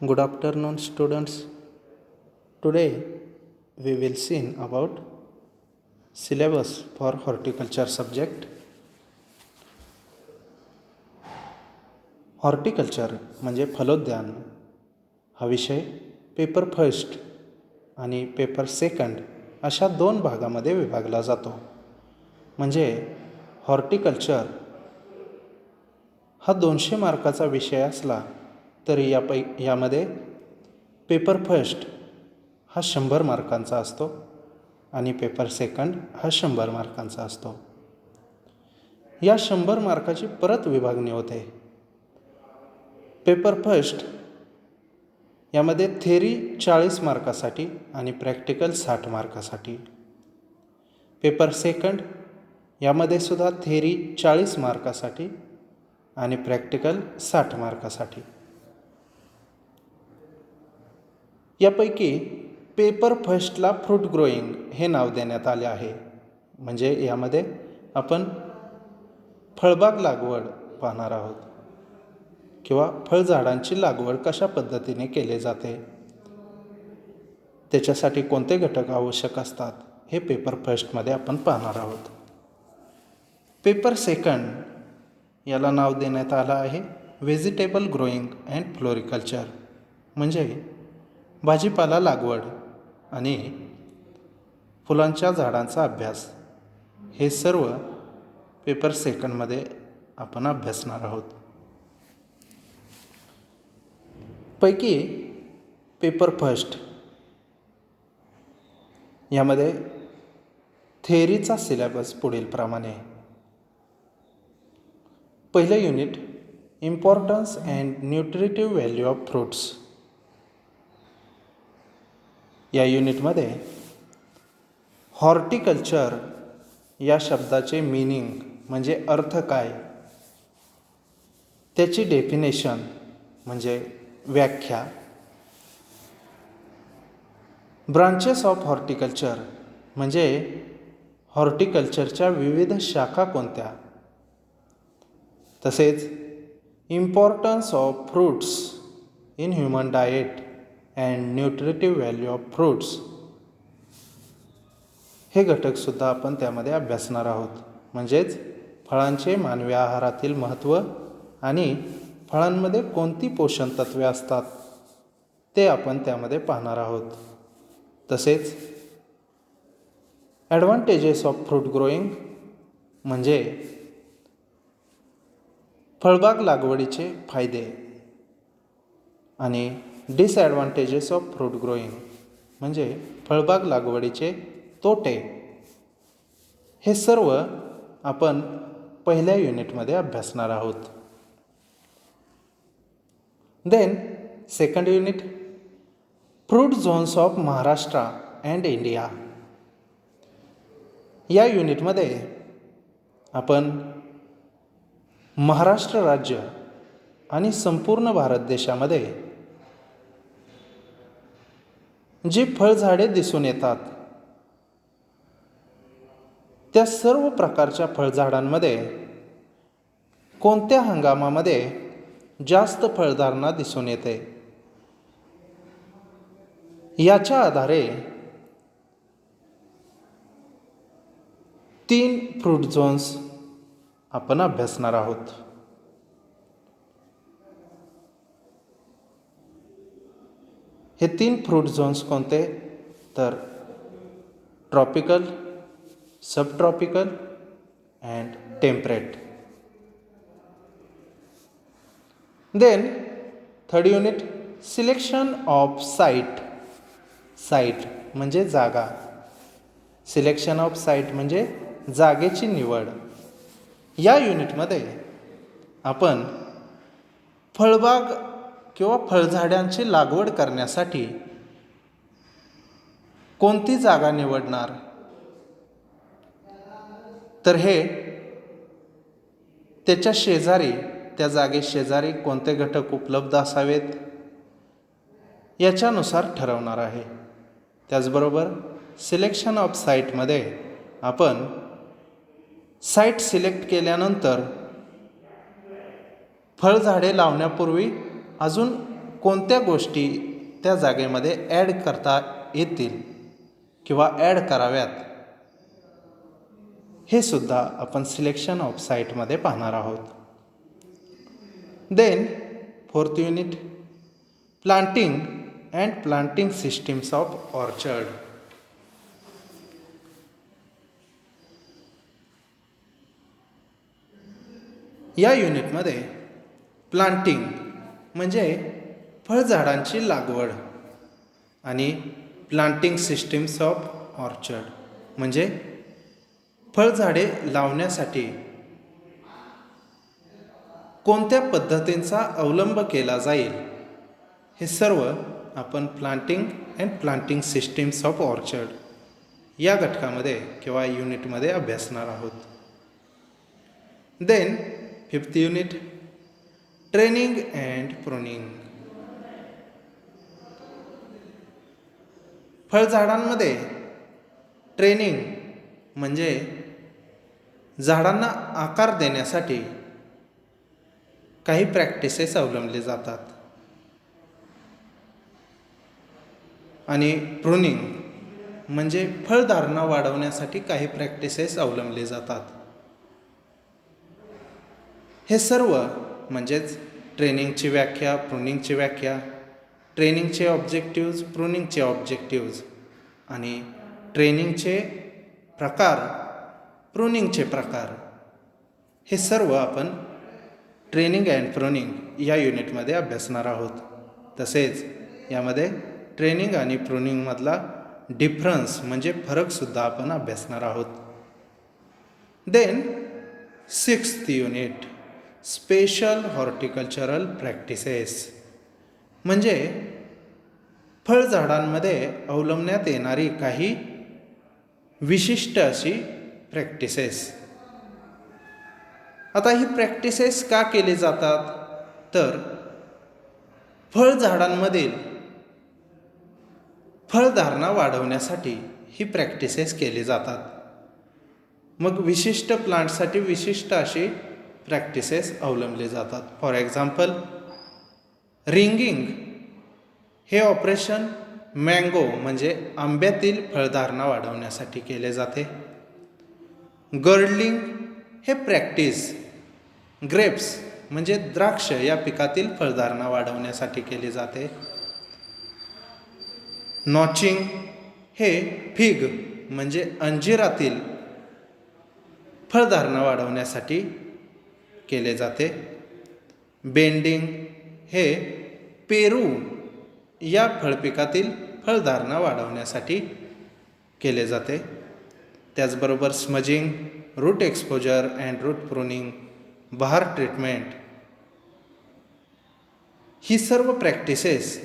Good afternoon, students. Today we will see about syllabus for horticulture subject. Horticulture म्हणजे फलोद्यान हा विषय paper first आणि paper second अशा दोन भागामध्ये विभागला जातो. म्हणजे हॉर्टिकल्चर हा 200 मार्काचा विषय असला तरी यामध्ये पेपर फर्स्ट हा 100 मार्कांचा असतो आणि पेपर सेकंड हा 100 मार्कांचा असतो. या 100 मार्काची परत विभागणी होते. पेपर फर्स्ट यामध्ये थेरी 40 मार्कासाठी आणि प्रॅक्टिकल 60 मार्कासाठी. पेपर सेकंड यामध्ये सुद्धा थेरी 40 मार्कासाठी आणि प्रॅक्टिकल 60 मार्कासाठी. यापैकी पेपर फर्स्टला फ्रूट ग्रोईंग हे नाव देण्यात आले आहे. म्हणजे यामध्ये आपण फळबाग लागवड पाहणार आहोत किंवा फळझाडांची लागवड कशा पद्धतीने केली जाते, त्याच्यासाठी कोणते घटक आवश्यक असतात हे पेपर फर्स्टमध्ये आपण पाहणार आहोत. पेपर सेकंड याला नाव देण्यात आलं आहे व्हेजिटेबल ग्रोईंग अँड फ्लोरिकल्चर. म्हणजे भाजीपाला लागवड आणि फुलांच्या झाडांचा अभ्यास हे सर्व पेपर सेकंडमध्ये आपण अभ्यासणार आहोत. पैकी पेपर फर्स्ट यामध्ये थेअरीचा सिलेबस पुढील प्रमाणे. पहिलं unit importance and nutritive value of fruits. या युनिटमध्ये हॉर्टिकल्चर या शब्दाचे मीनिंग म्हणजे अर्थ काय, त्याची डेफिनेशन म्हणजे व्याख्या, ब्रांचेस ऑफ हॉर्टिकल्चर म्हणजे हॉर्टिकल्चरच्या विविध शाखा कोणत्या, तसेच importance of fruits in human diet and nutritive value of fruits हे घटकसुद्धा आपण त्यामध्ये अभ्यासणार आहोत. म्हणजेच फळांचे मानवी आहारातील महत्त्व आणि फळांमध्ये कोणती पोषण तत्वे असतात ते आपण त्यामध्ये पाहणार आहोत. तसेच ॲडव्हान्टेजेस ऑफ फ्रूट ग्रोईंग म्हणजे फळबाग लागवडीचे फायदे आणि डिसॲडव्हान्टेजेस ऑफ फ्रूट ग्रोईंग म्हणजे फळबाग लागवडीचे तोटे हे सर्व आपण पहिल्या युनिटमध्ये अभ्यासणार आहोत. Then second unit fruit zones of Maharashtra and India. या युनिटमध्ये आपण महाराष्ट्र राज्य आणि संपूर्ण भारत देशामध्ये जी फळझाडे दिसून येतात त्या सर्व प्रकारच्या फळझाडांमध्ये कोणत्या हंगामामध्ये जास्त फळधारणा दिसून येते याच्या आधारे 3 फ्रूट झोन्स आपण अभ्यासणार आहोत. हे 3 फ्रूट झोन्स कोणते तर tropical, sub tropical and temperate. Then third unit selection of site. Site म्हणजे जागा, सिलेक्शन ऑफ साईट म्हणजे जागेची निवड. या युनिटमध्ये आपण फळबाग किंवा फळझाडांची लागवड करण्यासाठी कोणती जागा निवडणार, तर हे त्याच्या शेजारी, त्या जागेशेजारी कोणते घटक उपलब्ध असावेत याच्यानुसार ठरवणार आहे. त्याचबरोबर सिलेक्शन ऑफ साईटमध्ये आपण साईट सिलेक्ट केल्यानंतर फळझाडे लावण्यापूर्वी अजून कोणत्या गोष्टी त्या जागेमध्ये ॲड करता येतील किंवा ॲड कराव्यात हे सुद्धा आपण सिलेक्शन ऑफ साईटमध्ये पाहणार आहोत. Then 4th unit planting and planting systems of orchard. या युनिटमध्ये प्लांटिंग म्हणजे फळझाडांची लागवड आणि प्लांटिंग सिस्टीम्स ऑफ ऑर्चर्ड म्हणजे फळझाडे लावण्यासाठी कोणत्या पद्धतींचा अवलंब केला जाईल हे सर्व आपण planting and planting systems of orchard या घटकामध्ये किंवा युनिटमध्ये अभ्यासणार आहोत. Then 5th unit training and pruning. फळझाडांमध्ये ट्रेनिंग म्हणजे झाडांना आकार देण्यासाठी काही प्रॅक्टिसेस अवलंबले जातात आणि प्रूनिंग म्हणजे फळधारणा वाढवण्यासाठी काही प्रॅक्टिसेस अवलंबले जातात. हे सर्व म्हणजेच ट्रेनिंगची व्याख्या, प्रूनिंगची व्याख्या, ट्रेनिंगचे ऑब्जेक्टिव्ज, प्रूनिंगचे ऑब्जेक्टिव्ज आणि ट्रेनिंगचे प्रकार, प्रूनिंगचे प्रकार हे सर्व आपण ट्रेनिंग अँड प्रूनिंग या युनिटमध्ये अभ्यासणार आहोत. तसेच यामध्ये ट्रेनिंग आणि प्रूनिंगमधला डिफरन्स म्हणजे फरकसुद्धा आपण अभ्यासणार आहोत. Then 6th unit special horticultural practices म्हणजे फळझाडांमध्ये अवलंबण्यात येणारी काही विशिष्ट अशी प्रॅक्टिसेस. आता ही प्रॅक्टिसेस का केली जातात तर फळझाडांमधील फळधारणा वाढवण्यासाठी ही प्रॅक्टिसेस केली जातात. मग विशिष्ट प्लांटसाठी विशिष्ट अशी प्रॅक्टिसेस अवलंबले जातात. फॉर एक्झाम्पल रिंगिंग हे ऑपरेशन मँगो म्हणजे आंब्यातील फळधारणा वाढवण्यासाठी केले जाते. गर्डलिंग हे प्रॅक्टिस ग्रेप्स म्हणजे द्राक्ष या पिकातील फळधारणा वाढवण्यासाठी केली जाते. नॉचिंग हे फिग म्हणजे अंजिरातील फळधारणा वाढवण्यासाठी केले जाते. बेंडिंग हे पेरू या फळपिकातील फळधारणा वाढवण्यासाठी केले जाते. त्याचबरोबर smudging, root exposure and root pruning, बहार ट्रीटमेंट ही सर्व प्रॅक्टिसेस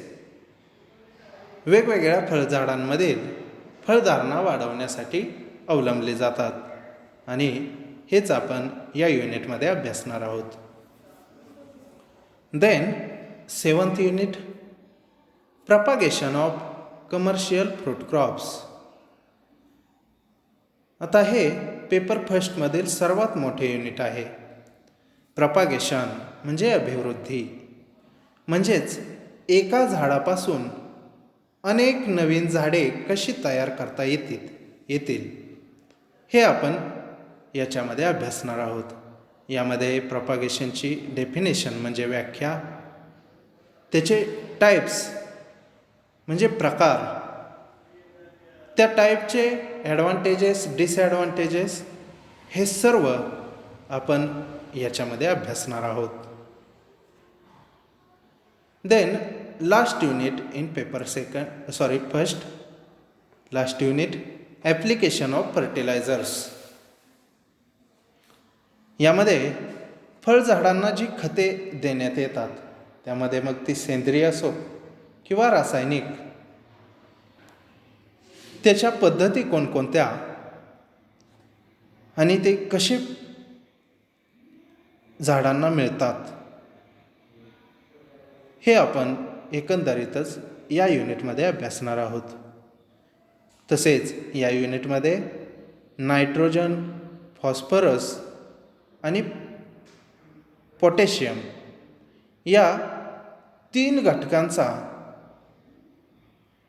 वेगवेगळ्या फळझाडांमधील फळधारणा वाढवण्यासाठी अवलंबले जातात आणि हेच आपण या युनिटमध्ये अभ्यासणार आहोत. Then 7th unit propagation of commercial fruit crops. आता हे पेपर फर्स्टमधील सर्वात मोठे युनिट आहे. प्रॉपगेशन म्हणजे अभिवृद्धी म्हणजेच एका झाडापासून अनेक नवीन झाडे कशी तयार करता येतील हे आपण याच्यामध्ये अभ्यासणार आहोत. यामध्ये प्रॉपगेशनची डेफिनेशन म्हणजे व्याख्या, त्याचे टाईप्स म्हणजे प्रकार, त्या टाईपचे ॲडव्हान्टेजेस, डिसॲडव्हान्टेजेस हे सर्व आपण याच्यामध्ये अभ्यासणार आहोत. Then last unit in paper first last unit application of fertilisers. यामध्ये फळझाडांना जी खते देण्यात येतात त्यामध्ये मग ती सेंद्रिय असो किंवा रासायनिक, त्याच्या पद्धती कोणकोणत्या आणि ते कसे झाडांना मिळतात हे आपण एकंदरीतच या युनिटमध्ये अभ्यासणार आहोत. तसेच या युनिटमध्ये नायट्रोजन, फॉस्फरस आणि पोटॅशियम या 3 घटकांचा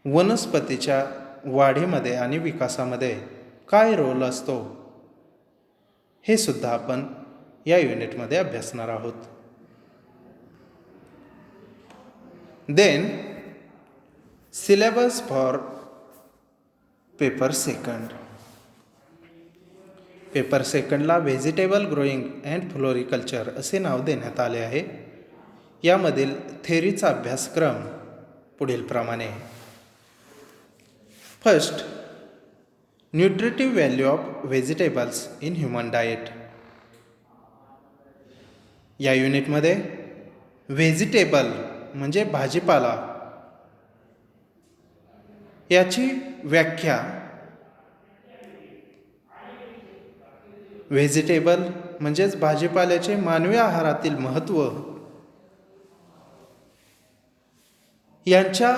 वनस्पतीच्या वाढीमध्ये आणि विकासामध्ये काय रोल असतो हे सुद्धा आपण या युनिटमध्ये अभ्यासणार आहोत. Then syllabus for paper second. Paper सेकंडला व्हेजिटेबल ग्रोईंग अँड फ्लोरिकल्चर असे नाव देण्यात आले आहे. यामधील थेअरीचा अभ्यासक्रम पुढीलप्रमाणे. First, nutritive value of vegetables in human diet. या युनिटमध्ये व्हेजिटेबल म्हणजे भाजीपाला याची व्याख्या, व्हेजिटेबल म्हणजेच भाजीपाल्याचे मानवी आहारातील महत्त्व, यांच्या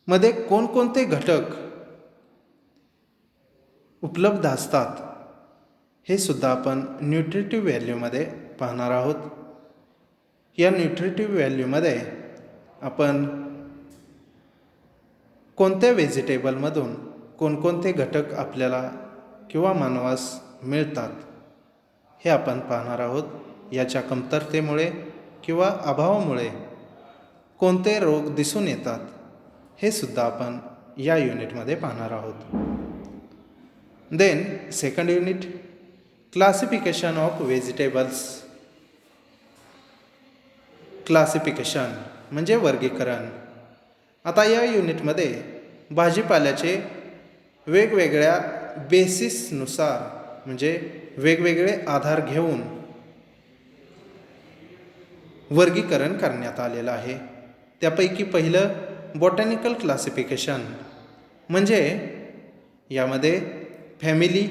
मध्ये कोणकोणते घटक उपलब्ध असतात हे सुद्धा आपण न्यूट्रिटिव्ह व्हॅल्यूमध्ये पाहणार आहोत. या न्यूट्रिटिव्ह व्हॅल्यूमध्ये आपण कोणत्या व्हेजिटेबलमधून कोणकोणते घटक आपल्याला किंवा मानवास मिळतात हे आपण पाहणार आहोत. याच्या कमतरतेमुळे किंवा अभावामुळे कोणते रोग दिसून येतात हे सुद्धा आपण या युनिटमध्ये पाहणार आहोत. Then second unit, classification of vegetables. Classification म्हणजे वर्गीकरण. आता या युनिटमध्ये भाजीपाल्याचे वेगवेगळ्या बेसिसनुसार म्हणजे वेगवेगळे आधार घेऊन वर्गीकरण करण्यात आलेलं आहे. त्यापैकी पहिलं बॉटॅनिकल क्लासिफिकेशन म्हणजे यामध्ये फॅमिली,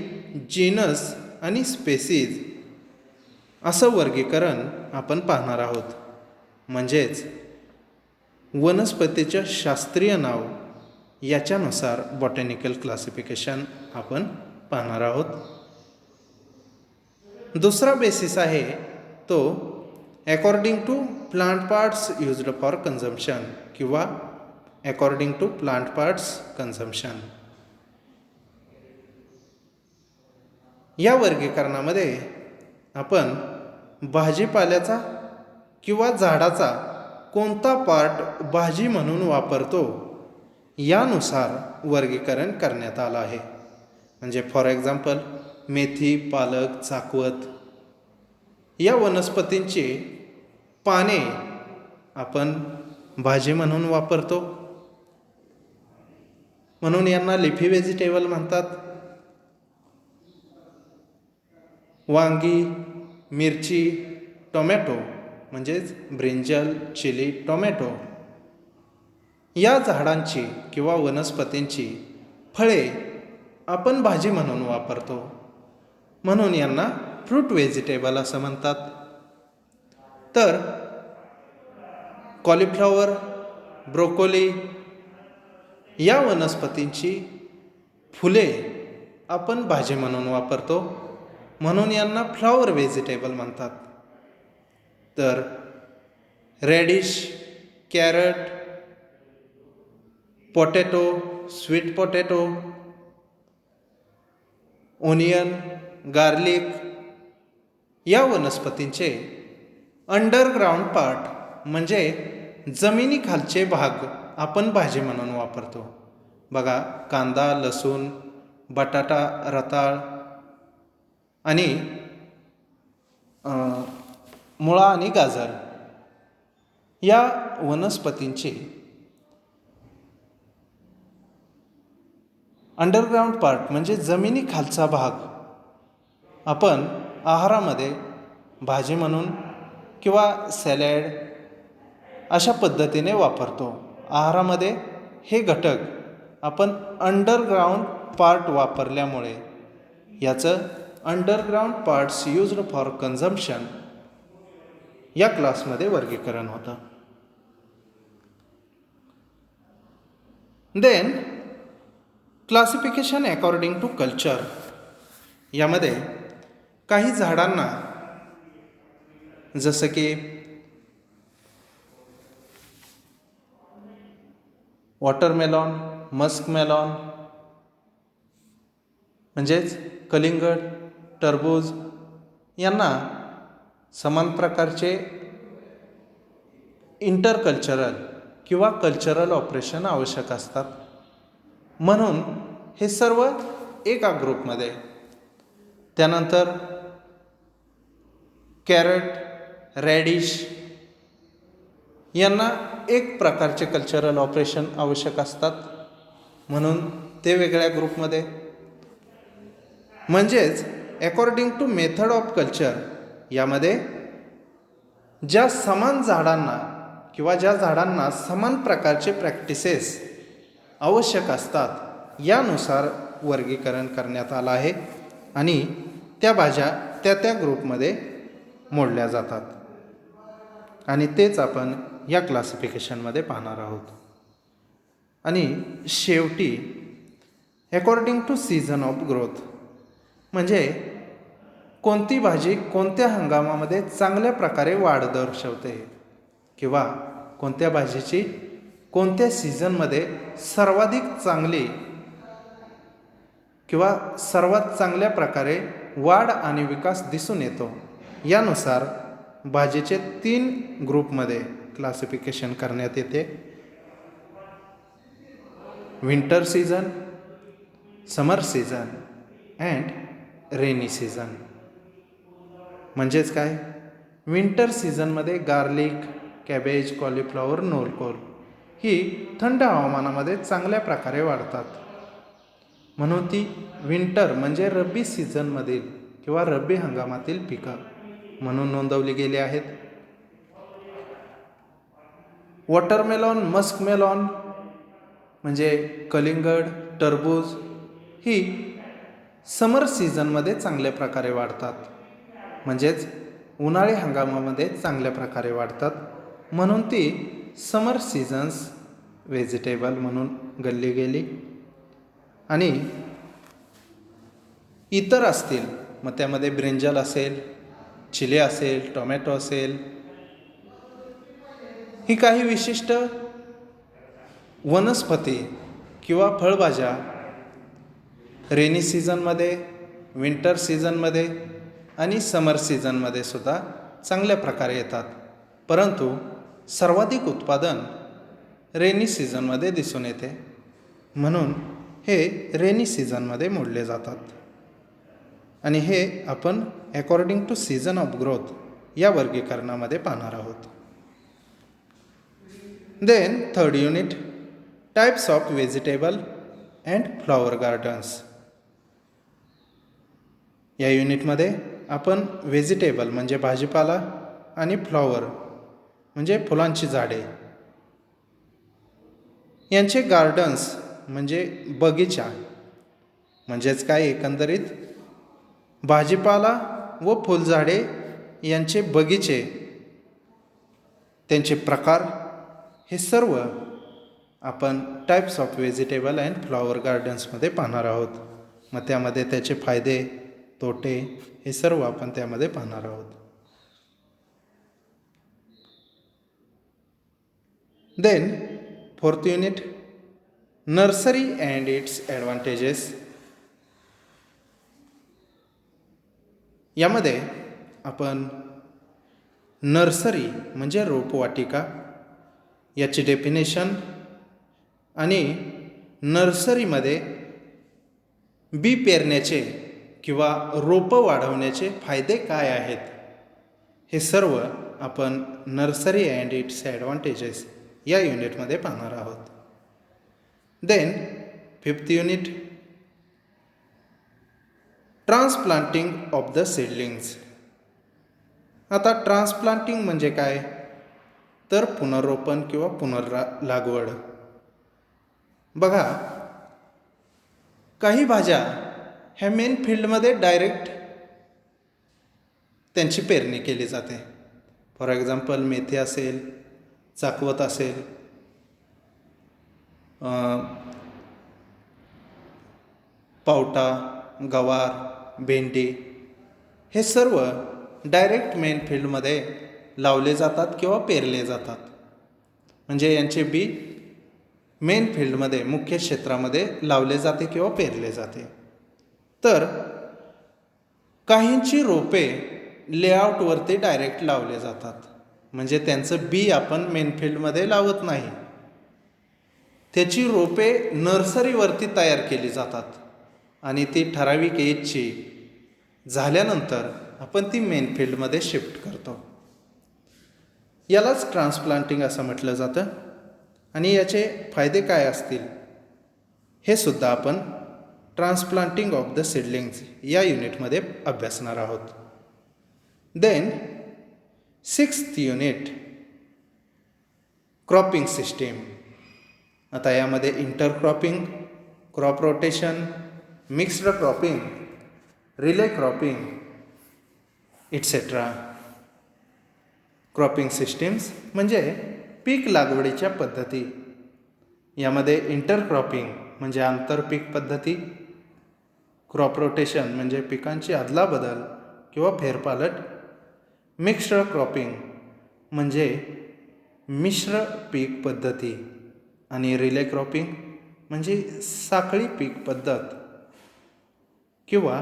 जीनस आणि स्पेसीज असं वर्गीकरण आपण पाहणार आहोत. म्हणजेच वनस्पतीचं शास्त्रीय नाव याच्यानुसार बॉटॅनिकल क्लासिफिकेशन आपण पाहणार आहोत. दुसरा बेसिस आहे तो according to plant parts used for consumption किंवा according to plant parts consumption. या वर्गीकरणामध्ये आपण भाजीपाल्याचा किंवा झाडाचा कोणता पार्ट भाजी म्हणून वापरतो यानुसार वर्गीकरण करण्यात आलं आहे. म्हणजे फॉर एक्झाम्पल मेथी, पालक, चाकवत या वनस्पतींची पाने आपण भाजी म्हणून वापरतो, म्हणून यांना लिफी व्हेजिटेबल म्हणतात. वांगी, मिरची, टोमॅटो म्हणजेच ब्रिंजल, चिली, टोमॅटो या झाडांची किंवा वनस्पतींची फळे आपण भाजी म्हणून वापरतो, म्हणून यांना फ्रूट व्हेजिटेबल असं म्हणतात. तर कॉलीफ्लॉवर, ब्रोकोली या वनस्पतींची फुले आपण भाजी म्हणून वापरतो, म्हणून यांना फ्लॉवर व्हेजिटेबल म्हणतात. तर radish, carrot, potato, sweet potato, onion, garlic या वनस्पतींचे अंडरग्राऊंड पार्ट म्हणजे जमिनीखालचे भाग आपण भाजी म्हणून वापरतो. बघा, कांदा, लसूण, बटाटा, रताळ आणि मुळा आणि गाजर या वनस्पतींचे अंडरग्राऊंड पार्ट म्हणजे जमिनीखालचा भाग आपण आहारामध्ये भाजी म्हणून किंवा सॅलॅड अशा पद्धतीने वापरतो. आहारामध्ये हे घटक आपण अंडरग्राऊंड पार्ट वापरल्यामुळे याचं underground parts used for consumption या क्लासमध्ये वर्गीकरण होतं. Then classification according to culture. यामध्ये काही झाडांना जसं की वॉटरमेलॉन, मस्कमेलॉन म्हणजेच कलिंगड, टरबूज यांना समान प्रकारचे इंटरकल्चरल किंवा कल्चरल ऑपरेशन आवश्यक असतात. म्हणून हे सर्व एका ग्रुपमध्ये. त्यानंतर कॅरट, रॅडिश यांना एक प्रकारचे कल्चरल ऑपरेशन आवश्यक असतात, म्हणून ते वेगळ्या ग्रुपमध्ये. म्हणजेच according to method of culture यामध्ये ज्या समान झाडांना किंवा ज्या झाडांना समान प्रकारचे प्रॅक्टिसेस आवश्यक असतात यानुसार वर्गीकरण करण्यात आलं आहे आणि त्या भाज्या त्या ग्रुपमध्ये मोडल्या जातात. आणि तेच आपण या क्लासिफिकेशनमध्ये पाहणार आहोत. आणि शेवटी according to season of growth म्हणजे कोणती भाजी कोणत्या हंगामामध्ये चांगल्या प्रकारे वाढ दर्शवते किंवा कोणत्या भाजीची कोणत्या सीझनमध्ये सर्वाधिक चांगली किंवा सर्वात चांगल्या प्रकारे वाढ आणि विकास दिसून येतो यानुसार भाजीचे 3 ग्रुपमध्ये क्लासिफिकेशन करण्यात येते. Winter season, summer season and rainy season. म्हणजेच काय, विंटर सीझनमध्ये गार्लिक, कॅबेज, कॉलीफ्लॉवर, नोलकोल ही थंड हवामानामध्ये चांगल्या प्रकारे वाढतात, म्हणून ती विंटर म्हणजे रब्बी सीझनमधील किंवा रब्बी हंगामातील पिकं म्हणून नोंदवली गेली आहेत. वॉटरमेलॉन, मस्कमेलॉन म्हणजे कलिंगड, टरबूज ही समर सीझनमध्ये चांगल्या प्रकारे वाढतात, म्हणजेच उन्हाळी हंगामामध्ये चांगल्या प्रकारे वाढतात, म्हणून ती समर सीझन्स व्हेजिटेबल म्हणून गणली गेली. आणि इतर असतील मग त्यामध्ये ब्रिंजल असेल, चिले असेल, टोमॅटो असेल, ही काही विशिष्ट वनस्पती किंवा फळभाज्या रेनी सीझनमध्ये, विंटर सीझनमध्ये आणि समर सीझनमध्ये सुद्धा चांगल्या प्रकारे येतात, परंतु सर्वाधिक उत्पादन रेनी सीझनमध्ये दिसून येते, म्हणून हे रेनी सीझनमध्ये मोडले जातात. आणि हे आपण according to season of growth या वर्गीकरणामध्ये पाहणार आहोत. Then third unit, types of vegetable and flower gardens. या युनिटमध्ये आपण व्हेजिटेबल म्हणजे भाजीपाला आणि फ्लॉवर म्हणजे फुलांची झाडे यांचे गार्डन्स म्हणजे बगीचा, म्हणजेच काय, एकंदरीत भाजीपाला व फुलझाडे यांचे बगीचे, त्यांचे प्रकार, हे सर्व आपण types of vegetable and flower गार्डन्समध्ये पाहणार आहोत. मग त्यामध्ये त्याचे फायदे, तोटे हे सर्व आपण त्यामध्ये पाहणार आहोत. Then fourth unit, nursery and its advantages. यामध्ये आपण नर्सरी म्हणजे रोपवाटिका याची डेफिनेशन आणि नर्सरीमध्ये बी पेरण्याचे किंवा रोपं वाढवण्याचे फायदे काय आहेत हे सर्व आपण नर्सरी अँड इट्स ॲडव्हान्टेजेस या युनिटमध्ये पाहणार आहोत. Then fifth unit, transplanting of the seedlings. आता ट्रान्सप्लांटिंग म्हणजे काय, तर पुनर्रोपण किंवा पुनर्लागवड. बघा, काही भाज्या ह्या मेन फील्डमध्ये डायरेक्ट त्यांची पेरणी केली जाते. फॉर एक्झाम्पल मेथी असेल, चाकवत असेल, पावटा, गवार, भेंडी हे सर्व डायरेक्ट मेन फील्डमध्ये लावले जातात किंवा पेरले जातात, म्हणजे यांचे बी मेन फील्डमध्ये मुख्य क्षेत्रामध्ये लावले जाते किंवा पेरले जाते. तर काहींची रोपे लेआउटवरती डायरेक्ट लावले जातात, म्हणजे त्यांचं बी आपण मेन फील्डमध्ये लावत नाही. त्याची रोपे नर्सरीवरती तयार केली जातात आणि ती ठराविक एजची झाल्यानंतर आपण ती मेन फील्डमध्ये शिफ्ट करतो. यालाच ट्रान्सप्लांटिंग असं म्हटलं जातं. आणि याचे फायदे काय असतील हे सुद्धा आपण ट्रान्सप्लांटिंग ऑफ द सीडलिंग्स या युनिटमध्ये अभ्यासणार आहोत. Then 6th unit, cropping system. आता यामध्ये intercropping, crop rotation, mixed cropping, relay cropping etcetera. Cropping systems म्हणजे पीक लागवडीच्या पद्धती. यामध्ये इंटरक्रॉपिंग म्हणजे आंतरपीक पद्धती, क्रॉप रोटेशन म्हणजे पिकांची अदलाबदल किंवा फेरपालट, मिक्स्ड क्रॉपिंग म्हणजे मिश्र पीक पद्धती आणि रिले क्रॉपिंग म्हणजे साखळी पीक पद्धत किंवा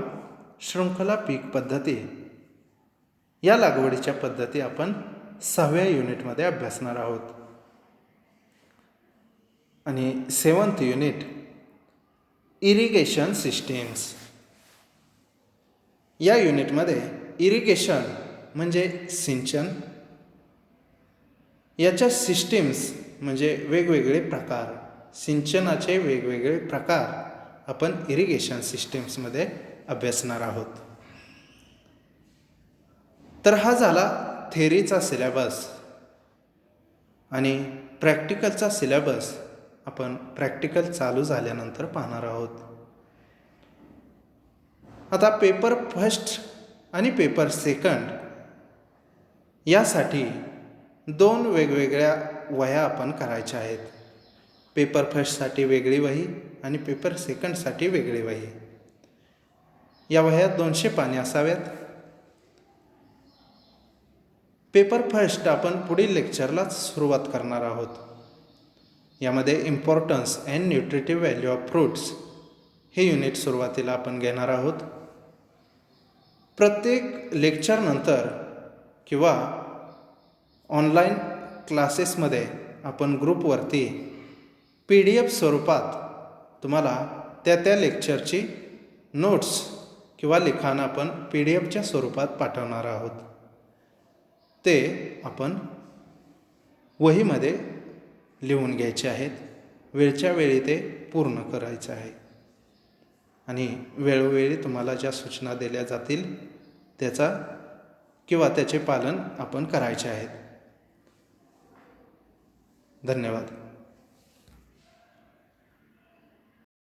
शृंखला पीक पद्धती. या लागवडीच्या पद्धती आपण 6व्या युनिटमध्ये अभ्यासणार आहोत. आणि 7th युनिट, इरिगेशन सिस्टीम्स. या युनिटमध्ये इरिगेशन म्हणजे सिंचन, याच्या सिस्टीम्स म्हणजे वेगवेगळे प्रकार, सिंचनाचे वेगवेगळे प्रकार आपण इरिगेशन सिस्टीम्समध्ये अभ्यासणार आहोत. तर हा झाला थेअरीचा सिलेबस. आणि प्रॅक्टिकलचा सिलेबस आपण प्रॅक्टिकल चालू झाल्यानंतर पाहणार आहोत. आता पेपर फर्स्ट आणि पेपर सेकंड यासाठी 2 वेगवेगळ्या वह्या आपण करायच्या आहेत. पेपर फर्स्टसाठी वेगळी वही आणि पेपर सेकंडसाठी वेगळी वही. या वह्या 200 पाने असाव्यात. पेपर फर्स्ट आपण पुढील लेक्चरला सुरुवात करणार आहोत. यामध्ये importance and nutritive value of fruits हे युनिट सुरुवातीला आपण घेणार आहोत. प्रत्येक लेक्चरनंतर किंवा ऑनलाईन क्लासेसमध्ये आपण ग्रुपवरती PDF स्वरूपात तुम्हाला त्या लेक्चरची नोट्स किंवा लिखाण आपण PDFच्या स्वरूपात पाठवणार आहोत. ते आपण वहीमध्ये लिहून घ्यायचे आहेत. वेळच्या वेळी ते पूर्ण करायचं आहे आणि वेळोवेळी तुम्हाला ज्या सूचना दिल्या जातील त्याचे पालन आपण करायचे आहे. धन्यवाद.